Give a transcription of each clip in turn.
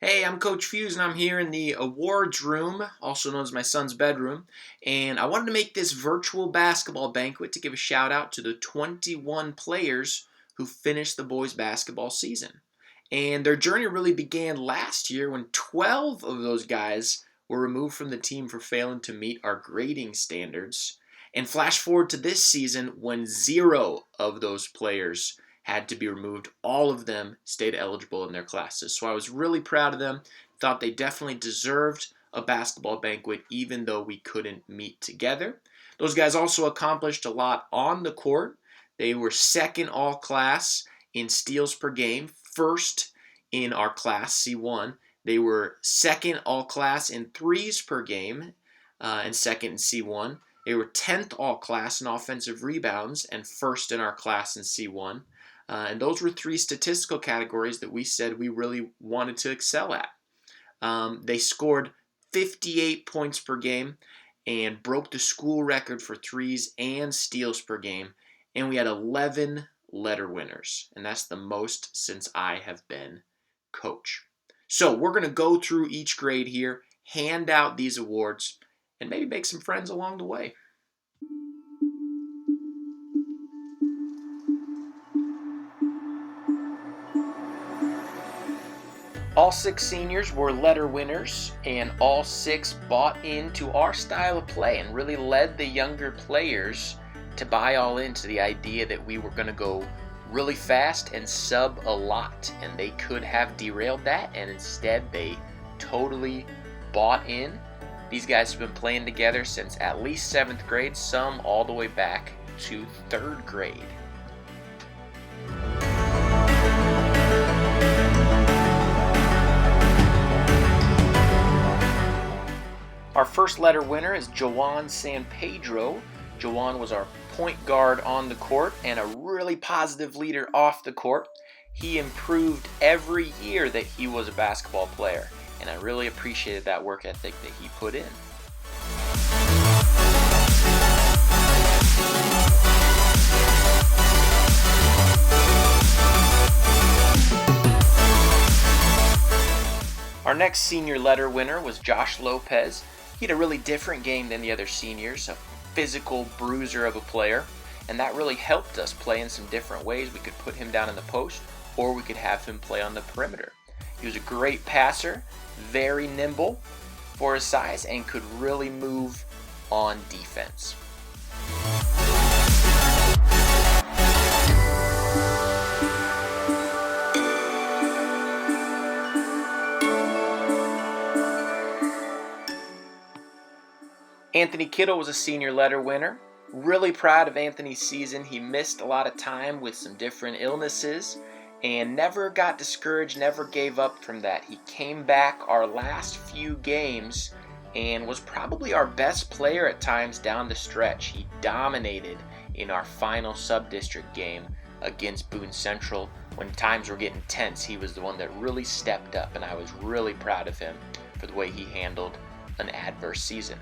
Hey, I'm Coach Fuse, and I'm here in the awards room, also known as my son's bedroom. And I wanted to make this virtual basketball banquet to give a shout out to the 21 players who finished the boys' basketball season. And their journey really began last year when 12 of those guys were removed from the team for failing to meet our grading standards. And flash forward to this season when 0 of those players had to be removed. All of them stayed eligible in their classes. So I was really proud of them. Thought they definitely deserved a basketball banquet even though we couldn't meet together. Those guys also accomplished a lot on the court. They were second all class in steals per game, first in our class, C1. They were second all class in threes per game, and second in C1. They were 10th all class in offensive rebounds and first in our class in C1. And those were 3 statistical categories that we said we really wanted to excel at. They scored 58 points per game and broke the school record for threes and steals per game. And we had 11 letter winners. And that's the most since I have been coach. So we're going to go through each grade here, hand out these awards, and maybe make some friends along the way. All 6 seniors were letter winners, and all 6 bought into our style of play and really led the younger players to buy all into the idea that we were going to go really fast and sub a lot, and they could have derailed that, and instead they totally bought in. These guys have been playing together since at least 7th grade, some all the way back to 3rd grade. Our first letter winner is Joan San Pedro. Joan was our point guard on the court and a really positive leader off the court. He improved every year that he was a basketball player, and I really appreciated that work ethic that he put in. Our next senior letter winner was Josh Lopez. He had a really different game than the other seniors, a physical bruiser of a player, and that really helped us play in some different ways. We could put him down in the post, or we could have him play on the perimeter. He was a great passer, very nimble for his size, and could really move on defense. Anthony Kittle was a senior letter winner. Really proud of Anthony's season. He missed a lot of time with some different illnesses and never got discouraged, never gave up from that. He came back our last few games and was probably our best player at times down the stretch. He dominated in our final sub-district game against Boone Central. When times were getting tense, he was the one that really stepped up, and I was really proud of him for the way he handled an adverse season.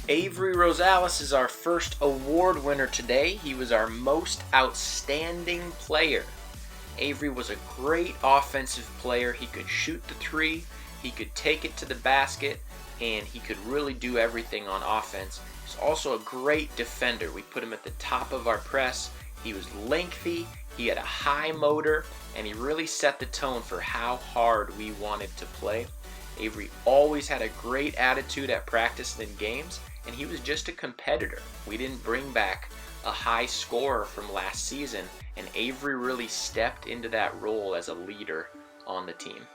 Avery Rosales is our first award winner today. He was our most outstanding player. Avery was a great offensive player. He could shoot the 3, he could take it to the basket, and he could really do everything on offense. He's also a great defender. We put him at the top of our press. He was lengthy, he had a high motor, and he really set the tone for how hard we wanted to play. Avery always had a great attitude at practice and in games, and he was just a competitor. We didn't bring back a high scorer from last season, and Avery really stepped into that role as a leader on the team.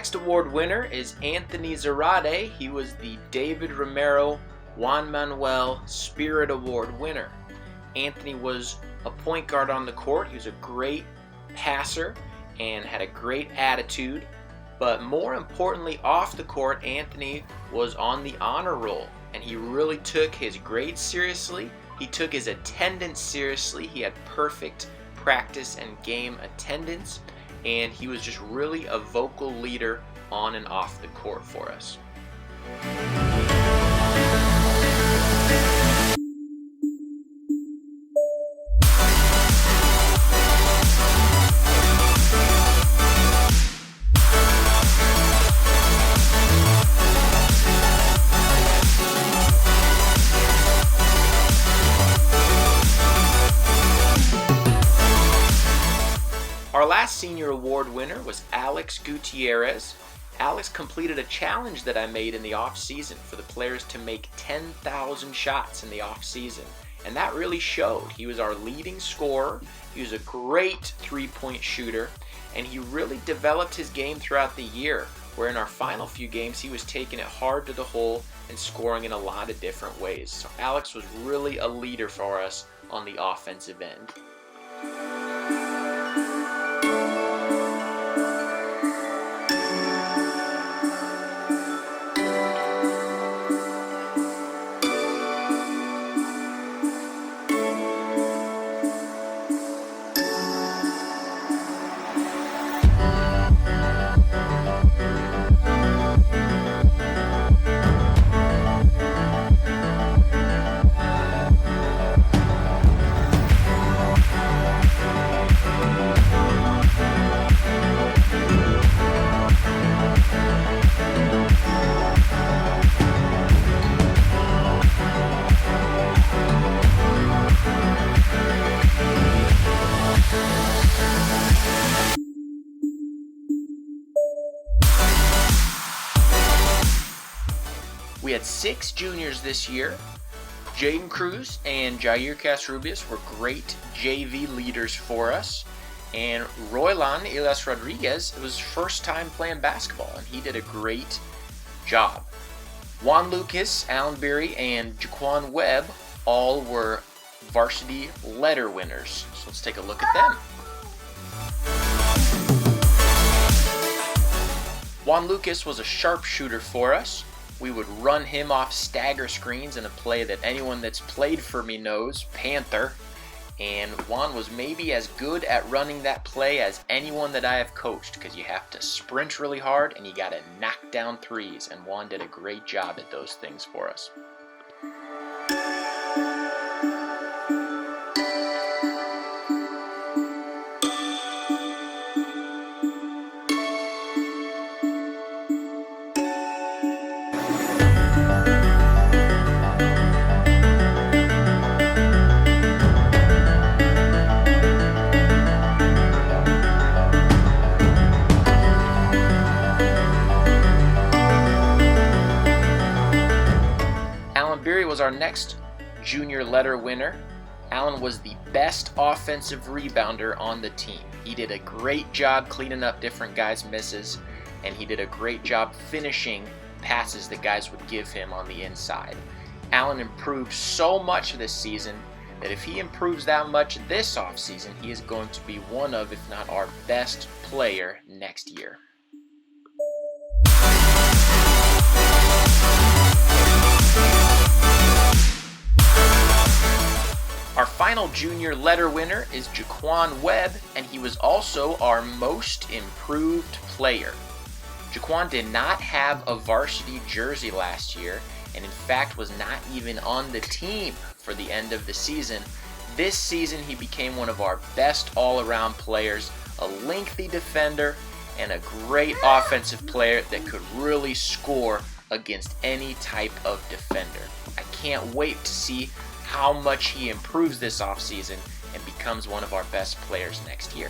next award winner is Anthony Zarate. He was the David Romero Juan Manuel Spirit Award winner. Anthony was a point guard on the court. He was a great passer and had a great attitude. But more importantly, off the court, Anthony was on the honor roll, and he really took his grades seriously. He took his attendance seriously. He had perfect practice and game attendance, and he was just really a vocal leader on and off the court for us. Our last senior award winner was Alex Gutierrez. Alex completed a challenge that I made in the off-season for the players to make 10,000 shots in the off-season, and that really showed. He was our leading scorer, he was a great three-point shooter, and he really developed his game throughout the year, where in our final few games he was taking it hard to the hole and scoring in a lot of different ways. So Alex was really a leader for us on the offensive end. We had 6 juniors this year. Jaden Cruz and Jair Casrubias were great JV leaders for us. And Roylan Elias Rodriguez, it was his first time playing basketball, and he did a great job. Juan Lucas, Alan Beery, and Jaquan Webb all were varsity letter winners. So let's take a look at them. Juan Lucas was a sharpshooter for us. We would run him off stagger screens in a play that anyone that's played for me knows, Panther. And Juan was maybe as good at running that play as anyone that I have coached, because you have to sprint really hard and you got to knock down threes, and Juan did a great job at those things for us. Was our next junior letter winner. Allen was the best offensive rebounder on the team. He did a great job cleaning up different guys' misses, and he did a great job finishing passes that guys would give him on the inside. Allen improved so much this season that if he improves that much this offseason, he is going to be one of, if not our best player next year. Our final junior letter winner is Jaquan Webb, and he was also our most improved player. Jaquan did not have a varsity jersey last year, and in fact was not even on the team for the end of the season. This season he became one of our best all-around players, a lengthy defender, and a great offensive player that could really score against any type of defender. I can't wait to see how much he improves this offseason and becomes one of our best players next year.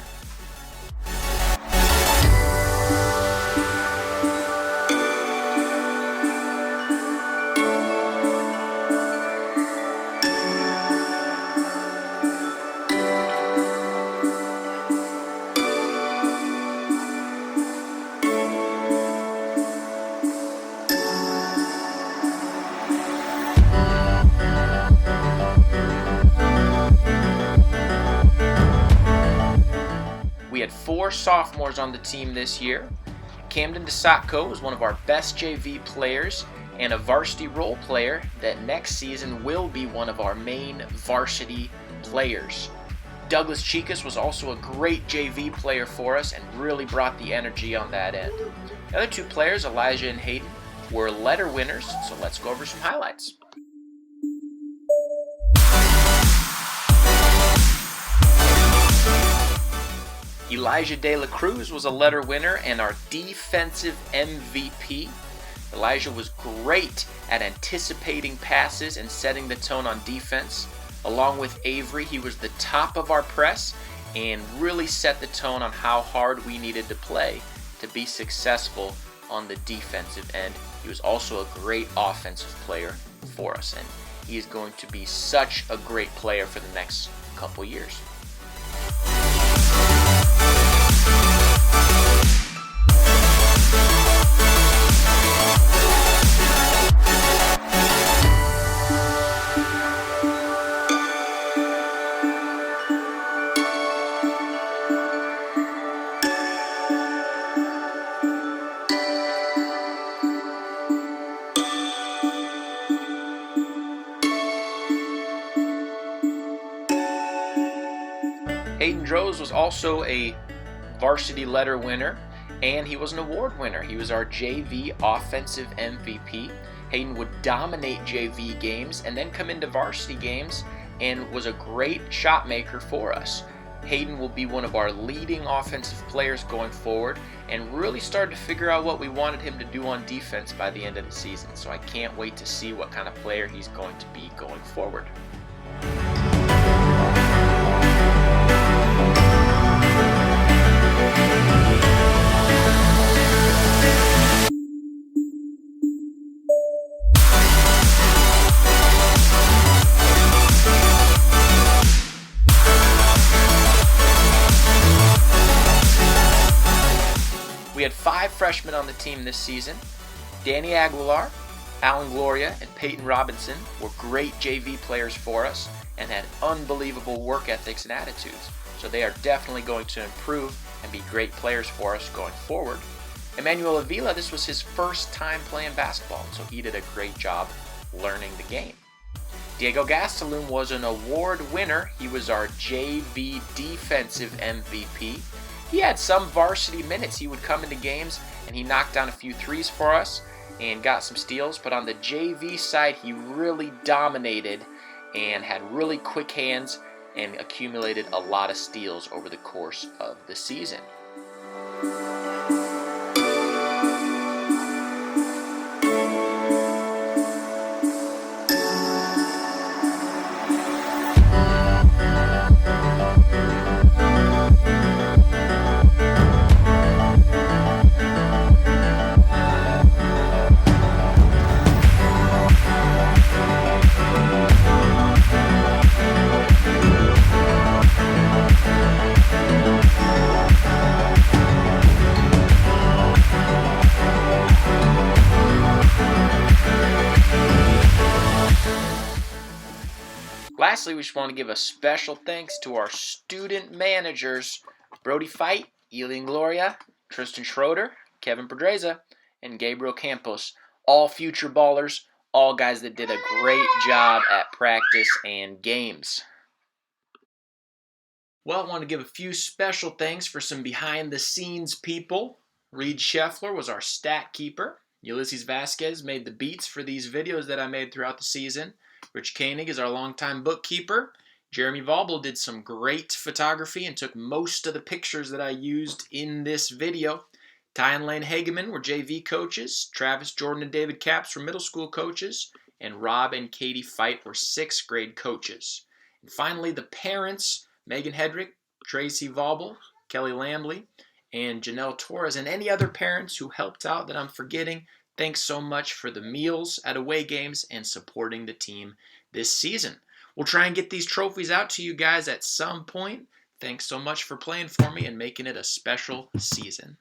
had 4 sophomores on the team this year. Camden DeSatko was one of our best JV players and a varsity role player that next season will be one of our main varsity players. Douglas Chicas was also a great JV player for us and really brought the energy on that end. The other 2 players, Elijah and Hayden, were letter winners, so let's go over some highlights. Elijah De La Cruz was a letter winner and our defensive MVP. Elijah was great at anticipating passes and setting the tone on defense. Along with Avery, he was the top of our press and really set the tone on how hard we needed to play to be successful on the defensive end. He was also a great offensive player for us, and he is going to be such a great player for the next couple years. Hayden Droz was also a varsity letter winner, and he was an award winner. He was our JV offensive MVP. Hayden would dominate JV games and then come into varsity games and was a great shot maker for us. Hayden will be one of our leading offensive players going forward and really started to figure out what we wanted him to do on defense by the end of the season. So I can't wait to see what kind of player he's going to be going forward. We had 5 freshmen on the team this season. Danny Aguilar, Alan Gloria, and Peyton Robinson were great JV players for us and had unbelievable work ethics and attitudes. So they are definitely going to improve and be great players for us going forward. Emmanuel Avila, this was his first time playing basketball, so he did a great job learning the game. Diego Gastelum was an award winner. He was our JV defensive MVP. He had some varsity minutes. He would come into games and he knocked down a few threes for us and got some steals, but on the JV side he really dominated and had really quick hands and accumulated a lot of steals over the course of the season. Lastly, we just want to give a special thanks to our student managers, Brody Fight, Elian Gloria, Tristan Schroeder, Kevin Pedreza, and Gabriel Campos. All future ballers, all guys that did a great job at practice and games. Well, I want to give a few special thanks for some behind-the-scenes people. Reed Scheffler was our stat keeper. Ulysses Vasquez made the beats for these videos that I made throughout the season. Rich Koenig is our longtime bookkeeper. Jeremy Vaubel did some great photography and took most of the pictures that I used in this video. Ty and Lane Hageman were JV coaches. Travis, Jordan, and David Capps were middle school coaches. And Rob and Katie Fight were 6th grade coaches. And finally, the parents, Megan Hedrick, Tracy Vaubel, Kelly Lambley, and Janelle Torres, and any other parents who helped out that I'm forgetting. Thanks so much for the meals at away games and supporting the team this season. We'll try and get these trophies out to you guys at some point. Thanks so much for playing for me and making it a special season.